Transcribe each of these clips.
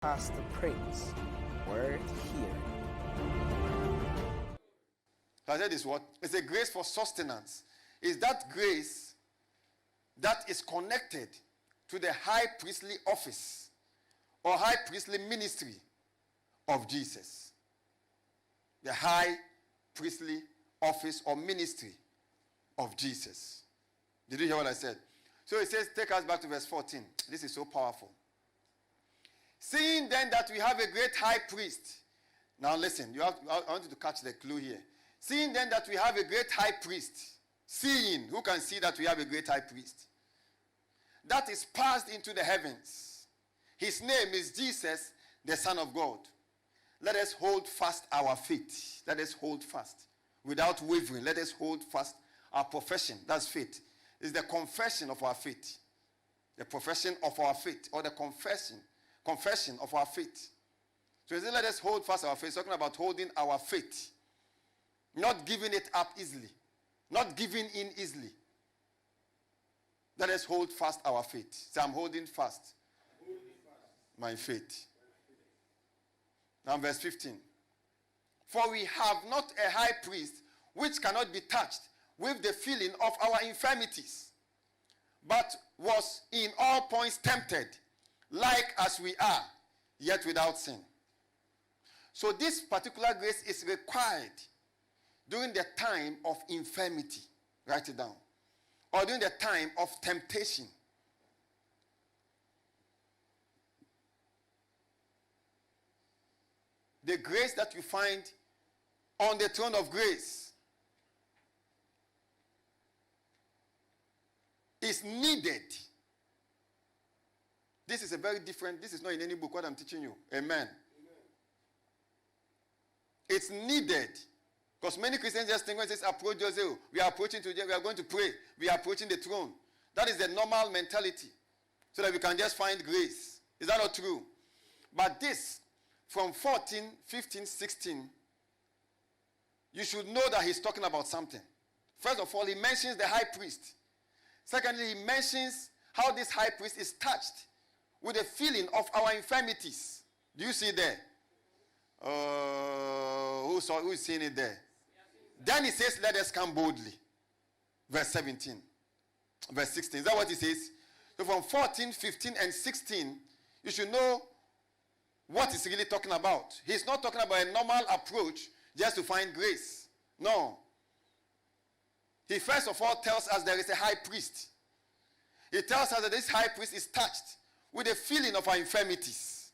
Pastor Prince, word here. I said this what? It's a grace for sustenance. Is that grace that is connected to the high priestly office or high priestly ministry of Jesus. The high priestly office or ministry of Jesus. Did you hear what I said? So it says, take us back to verse 14. This is so powerful. Seeing then that we have a great high priest. Now listen, I want you to catch the clue here. Seeing then that we have a great high priest. Seeing, who can see that we have a great high priest? That is passed into the heavens. His name is Jesus, the Son of God. Let us hold fast our faith. Let us hold fast. Without wavering, let us hold fast our profession. That's faith. It's the confession of our faith. The profession of our faith, or the confession of our faith. So is it let us hold fast our faith? It's talking about holding our faith. Not giving it up easily. Not giving in easily. Let us hold fast our faith. So I'm holding fast my faith. Now verse 15. For we have not a high priest which cannot be touched with the feeling of our infirmities, but was in all points tempted, like as we are, yet without sin. So this particular grace is required during the time of infirmity. Write it down. Or during the time of temptation. The grace that you find on the throne of grace is needed. This is a very different, this is not in any book what I'm teaching you. Amen. It's needed. Because many Christians just think when it says approach Joseph, we are approaching today, we are going to pray, we are approaching the throne. That is the normal mentality. So that we can just find grace. Is that not true? But this, from 14, 15, 16, you should know that he's talking about something. First of all, he mentions the high priest. Secondly, he mentions how this high priest is touched with a feeling of our infirmities. Do you see there? Who is seeing it there? Then he says, let us come boldly. Verse 17. Verse 16. Is that what he says? So from 14, 15, and 16, you should know what he's really talking about. He's not talking about a normal approach just to find grace. No. He first of all tells us there is a high priest. He tells us that this high priest is touched with a feeling of our infirmities.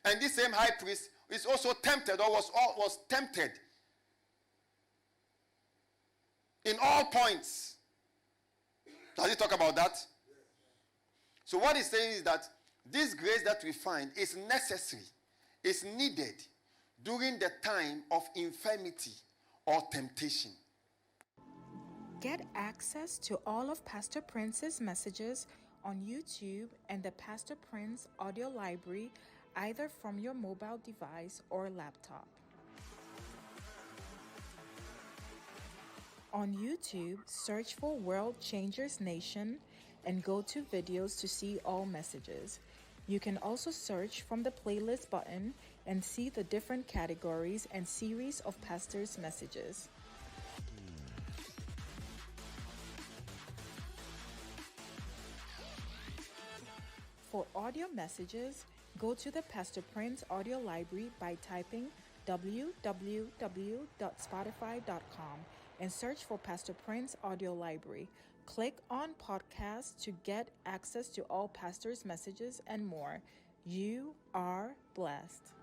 And this same high priest is also tempted, or was tempted in all points. Does he talk about that? So what he's saying is that this grace that we find is necessary, is needed during the time of infirmity or temptation. Get access to all of Pastor Prince's messages on YouTube and the Pastor Prince audio library, either from your mobile device or laptop. On YouTube, search for World Changers Nation and go to videos to see all messages. You can also search from the playlist button and see the different categories and series of pastors' messages. For audio messages, go to the Pastor Prince audio library by typing www.spotify.com and search for Pastor Prince audio library. Click on podcast to get access to all pastors' messages and more. You are blessed.